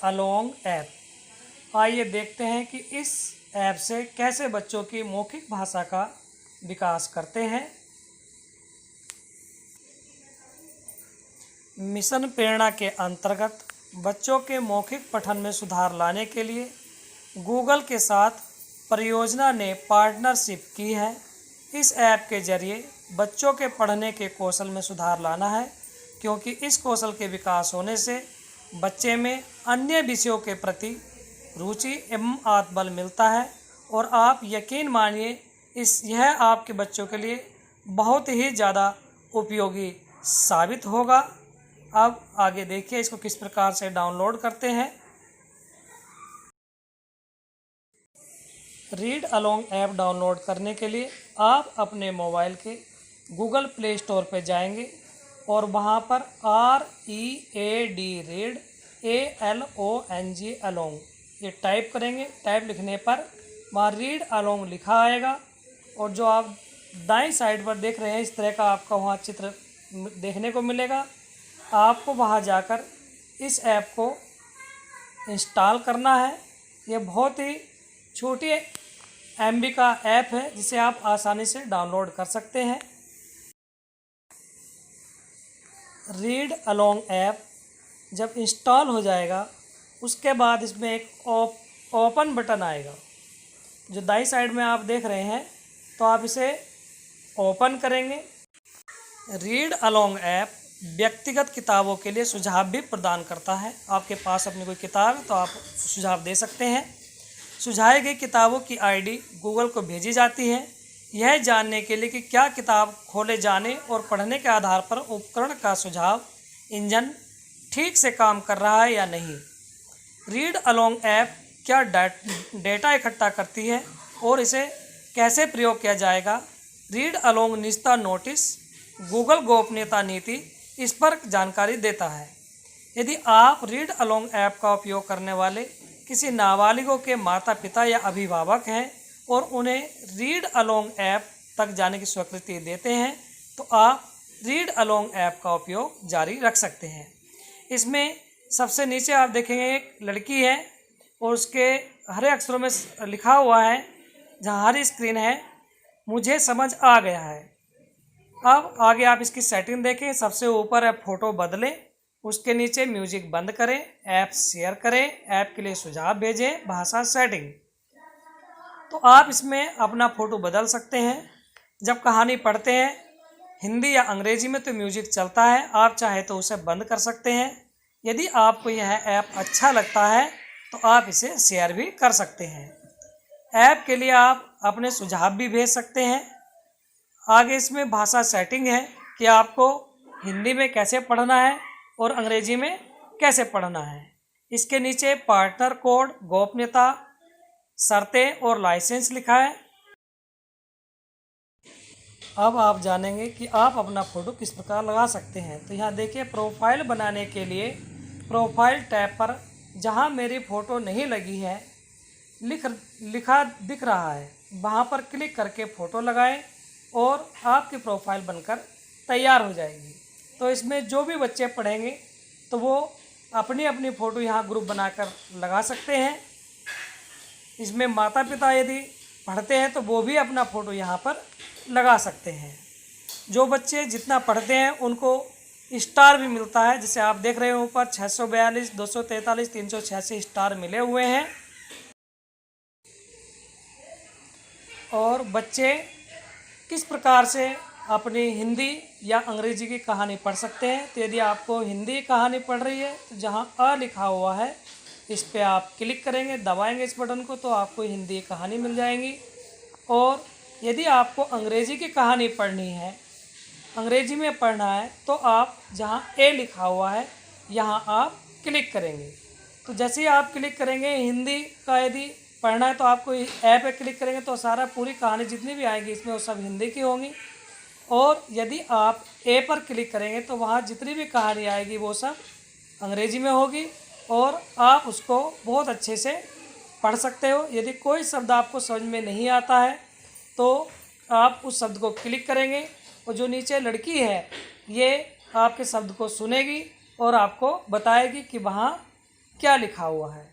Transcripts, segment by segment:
Along app. आइए देखते हैं कि इस ऐप से कैसे बच्चों की मौखिक भाषा का विकास करते हैं। मिशन प्रेरणा के अंतर्गत बच्चों के मौखिक पठन में सुधार लाने के लिए गूगल के साथ परियोजना ने पार्टनरशिप की है। इस ऐप के जरिए बच्चों के पढ़ने के कौशल में सुधार लाना है, क्योंकि इस कौशल के विकास होने से बच्चे में अन्य विषयों के प्रति रुचि एवं आत्मबल मिलता है और आप यकीन मानिए यह आपके बच्चों के लिए बहुत ही ज़्यादा उपयोगी साबित होगा। अब आगे देखिए इसको किस प्रकार से डाउनलोड करते हैं। रीड अलोंग ऐप डाउनलोड करने के लिए आप अपने मोबाइल के गूगल प्ले स्टोर पर जाएंगे और वहां पर READ रीड ALONG अलोंग ये टाइप करेंगे। टाइप लिखने पर वहाँ रीड अलोंग लिखा आएगा और जो आप दाईं साइड पर देख रहे हैं इस तरह का आपका वहाँ चित्र देखने को मिलेगा। आपको वहाँ जाकर इस ऐप को इंस्टॉल करना है। यह बहुत ही छोटी MB का ऐप है जिसे आप आसानी से डाउनलोड कर सकते हैं। रीड अलोंग ऐप जब इंस्टॉल हो जाएगा उसके बाद इसमें एक ओपन बटन आएगा जो दाईं साइड में आप देख रहे हैं, तो आप इसे ओपन करेंगे। रीड अलोंग ऐप व्यक्तिगत किताबों के लिए सुझाव भी प्रदान करता है। आपके पास अपनी कोई किताब है तो आप सुझाव दे सकते हैं। सुझाई गई किताबों की ID गूगल को भेजी जाती है, यह जानने के लिए कि क्या किताब खोले जाने और पढ़ने के आधार पर उपकरण का सुझाव इंजन ठीक से काम कर रहा है या नहीं। रीड अलोंग ऐप क्या डेटा इकट्ठा करती है और इसे कैसे प्रयोग किया जाएगा। रीड अलोंग निजता नोटिस गूगल गोपनीयता नीति इस पर जानकारी देता है। यदि आप रीड अलोंग ऐप का उपयोग करने वाले किसी नाबालिगों के माता पिता या अभिभावक हैं और उन्हें रीड अलोंग ऐप तक जाने की स्वीकृति देते हैं, तो आप रीड अलोंग ऐप का उपयोग जारी रख सकते हैं। इसमें सबसे नीचे आप देखेंगे एक लड़की है और उसके हरे अक्षरों में लिखा हुआ है, जहाँ हरी स्क्रीन है, मुझे समझ आ गया है। अब आगे आप इसकी सेटिंग देखें। सबसे ऊपर है फ़ोटो बदलें, उसके नीचे म्यूजिक बंद करें, ऐप शेयर करें, ऐप के लिए सुझाव भेजें, भाषा सेटिंग। तो आप इसमें अपना फ़ोटो बदल सकते हैं। जब कहानी पढ़ते हैं हिंदी या अंग्रेजी में तो म्यूजिक चलता है, आप चाहे तो उसे बंद कर सकते हैं। यदि आपको यह ऐप अच्छा लगता है तो आप इसे शेयर भी कर सकते हैं। ऐप के लिए आप अपने सुझाव भी भेज सकते हैं। आगे इसमें भाषा सेटिंग है कि आपको हिंदी में कैसे पढ़ना है और अंग्रेजी में कैसे पढ़ना है। इसके नीचे पार्टनर कोड, गोपनीयता, शर्तें और लाइसेंस लिखा है। अब आप जानेंगे कि आप अपना फ़ोटो किस प्रकार लगा सकते हैं। तो यहाँ देखिए प्रोफाइल बनाने के लिए प्रोफाइल टैब पर जहाँ मेरी फ़ोटो नहीं लगी है लिखा दिख रहा है, वहाँ पर क्लिक करके फ़ोटो लगाएं और आपकी प्रोफाइल बनकर तैयार हो जाएगी। तो इसमें जो भी बच्चे पढ़ेंगे तो वो अपनी अपनी फ़ोटो यहाँ ग्रुप बनाकर लगा सकते हैं। इसमें माता पिता यदि पढ़ते हैं तो वो भी अपना फ़ोटो यहाँ पर लगा सकते हैं। जो बच्चे जितना पढ़ते हैं उनको स्टार भी मिलता है, जिसे आप देख रहे हैं ऊपर 642, 243, 386 स्टार मिले हुए हैं। और बच्चे किस प्रकार से अपनी हिंदी या अंग्रेजी की कहानी पढ़ सकते हैं। तो यदि आपको हिंदी कहानी पढ़ रही है तो जहाँ अ लिखा हुआ है इस पर आप क्लिक करेंगे, दबाएंगे इस बटन को, तो आपको हिंदी की कहानी मिल जाएंगी। और यदि आपको अंग्रेजी की कहानी पढ़नी है, अंग्रेजी में पढ़ना है, तो आप जहाँ ए लिखा हुआ है यहाँ आप क्लिक करेंगे। तो जैसे ही आप क्लिक करेंगे हिंदी का यदि पढ़ना है तो आपको ऐप पे क्लिक करेंगे तो सारा पूरी कहानी जितनी भी आएंगी इसमें वो सब हिंदी की होंगी। और यदि आप ए पर क्लिक करेंगे तो वहाँ जितनी भी कहानी आएगी वो सब अंग्रेजी में होगी और आप उसको बहुत अच्छे से पढ़ सकते हो। यदि कोई शब्द आपको समझ में नहीं आता है तो आप उस शब्द को क्लिक करेंगे और जो नीचे लड़की है ये आपके शब्द को सुनेगी और आपको बताएगी कि वहाँ क्या लिखा हुआ है।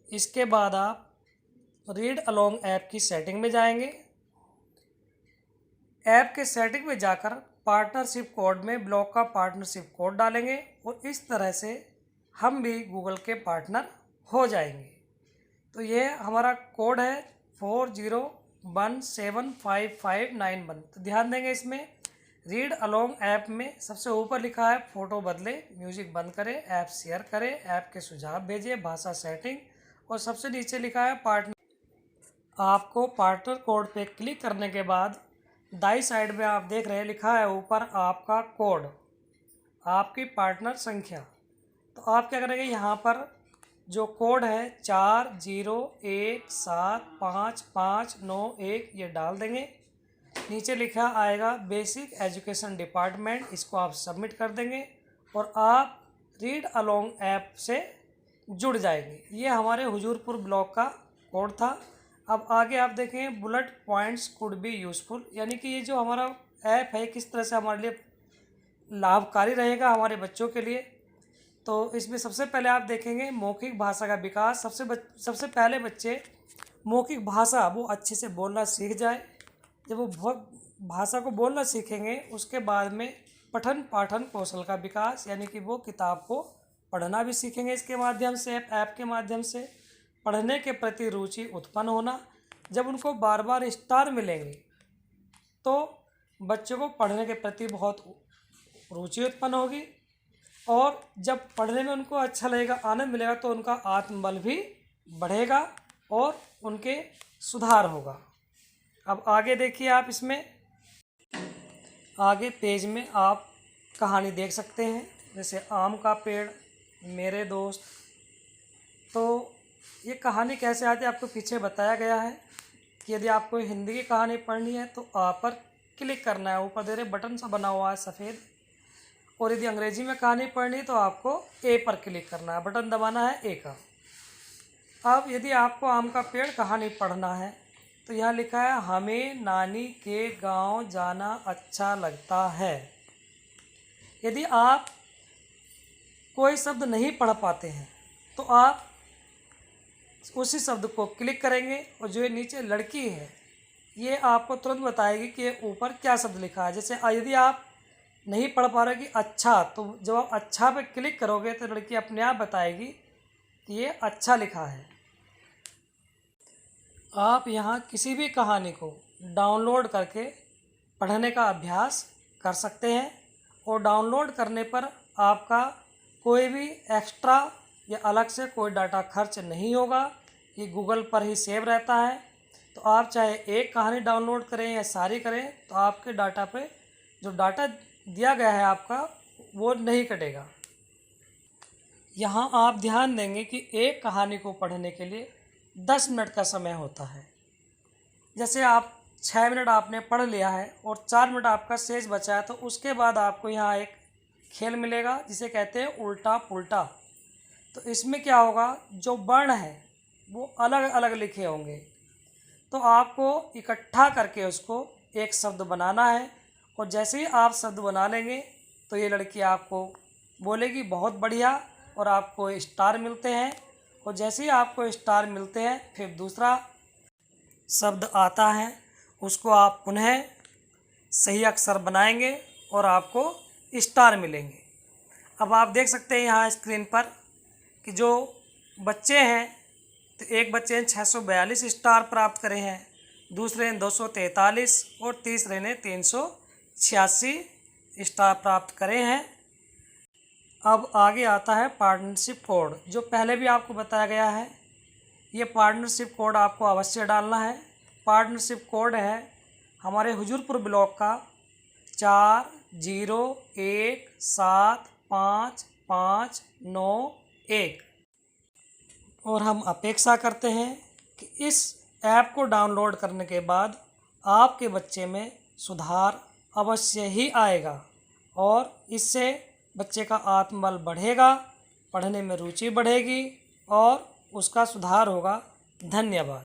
इसके बाद आप रीड अलोंग ऐप की सेटिंग में जाएंगे। ऐप के सेटिंग में जाकर पार्टनरशिप कोड में ब्लॉग का पार्टनरशिप कोड डालेंगे और इस तरह से हम भी गूगल के पार्टनर हो जाएंगे। तो ये हमारा कोड है 40175591। तो ध्यान देंगे, इसमें रीड अलोंग ऐप में सबसे ऊपर लिखा है फ़ोटो बदले, म्यूजिक बंद करें, ऐप शेयर करें, ऐप के सुझाव भेजें, भाषा सेटिंग, और सबसे नीचे लिखा है पार्टनर। आपको पार्टनर कोड पे क्लिक करने के बाद दाई साइड में आप देख रहे हैं लिखा है ऊपर आपका कोड, आपकी पार्टनर संख्या। तो आप क्या करेंगे, यहाँ पर जो कोड है 40175591 ये डाल देंगे। नीचे लिखा आएगा बेसिक एजुकेशन डिपार्टमेंट, इसको आप सबमिट कर देंगे और आप रीड अलोंग ऐप से जुड़ जाएंगे। ये हमारे हुजूरपुर ब्लॉक का कोड था। अब आगे आप देखें bullet points could be useful, यानी कि ये जो हमारा ऐप है किस तरह से हमारे लिए लाभकारी रहेगा हमारे बच्चों के लिए। तो इसमें सबसे पहले आप देखेंगे मौखिक भाषा का विकास। सबसे पहले बच्चे मौखिक भाषा वो अच्छे से बोलना सीख जाए। जब वो भाषा को बोलना सीखेंगे उसके बाद में पठन पाठन कौशल का विकास, यानी कि वो किताब को पढ़ना भी सीखेंगे। इसके माध्यम से ऐप के माध्यम से पढ़ने के प्रति रुचि उत्पन्न होना। जब उनको बार बार स्टार मिलेंगे तो बच्चों को पढ़ने के प्रति बहुत रुचि उत्पन्न होगी और जब पढ़ने में उनको अच्छा लगेगा, आनंद मिलेगा, तो उनका आत्मबल भी बढ़ेगा और उनके सुधार होगा। अब आगे देखिए, आप इसमें आगे पेज में आप कहानी देख सकते हैं, जैसे आम का पेड़, मेरे दोस्त। तो ये कहानी कैसे आती है आपको पीछे बताया गया है कि यदि आपको हिंदी की कहानी पढ़नी है तो आ पर क्लिक करना है, ऊपर दे रहे बटन सा बना हुआ है सफ़ेद। और यदि अंग्रेजी में कहानी पढ़नी है तो आपको ए पर क्लिक करना है, बटन दबाना है ए का। अब यदि आपको आम का पेड़ कहानी पढ़ना है तो यहाँ लिखा है हमें नानी के गांव जाना अच्छा लगता है। यदि आप कोई शब्द नहीं पढ़ पाते हैं तो आप उसी शब्द को क्लिक करेंगे और जो ये नीचे लड़की है ये आपको तुरंत बताएगी कि ये ऊपर क्या शब्द लिखा है। जैसे यदि आप नहीं पढ़ पा रहे कि अच्छा, तो जब आप अच्छा पे क्लिक करोगे तो लड़की अपने आप बताएगी कि ये अच्छा लिखा है। आप यहाँ किसी भी कहानी को डाउनलोड करके पढ़ने का अभ्यास कर सकते हैं और डाउनलोड करने पर आपका कोई भी एक्स्ट्रा या अलग से कोई डाटा खर्च नहीं होगा। ये गूगल पर ही सेव रहता है। तो आप चाहे एक कहानी डाउनलोड करें या सारी करें तो आपके डाटा पे जो डाटा दिया गया है आपका वो नहीं कटेगा। यहाँ आप ध्यान देंगे कि एक कहानी को पढ़ने के लिए 10 मिनट का समय होता है। जैसे आप 6 मिनट आपने पढ़ लिया है और 4 मिनट आपका शेष बचा है तो उसके बाद आपको यहाँ एक खेल मिलेगा जिसे कहते हैं उल्टा पुल्टा। तो इसमें क्या होगा, जो वर्ण है वो अलग अलग लिखे होंगे, तो आपको इकट्ठा करके उसको एक शब्द बनाना है। और जैसे ही आप शब्द बना लेंगे तो ये लड़की आपको बोलेगी बहुत बढ़िया और आपको स्टार मिलते हैं। और जैसे ही आपको स्टार मिलते हैं फिर दूसरा शब्द आता है, उसको आप पुनः सही अक्षर बनाएंगे और आपको स्टार मिलेंगे। अब आप देख सकते हैं यहाँ स्क्रीन पर कि जो बच्चे हैं तो एक बच्चे ने 642 स्टार प्राप्त करे हैं, दूसरे ने 243 और तीसरे ने 386 स्टार प्राप्त करे हैं। अब आगे आता है पार्टनरशिप कोड, जो पहले भी आपको बताया गया है। ये पार्टनरशिप कोड आपको अवश्य डालना है। पार्टनरशिप कोड है हमारे हुजूरपुर ब्लॉक का 40175591। और हम अपेक्षा करते हैं कि इस ऐप को डाउनलोड करने के बाद आपके बच्चे में सुधार अवश्य ही आएगा और इससे बच्चे का आत्मबल बढ़ेगा, पढ़ने में रुचि बढ़ेगी और उसका सुधार होगा। धन्यवाद।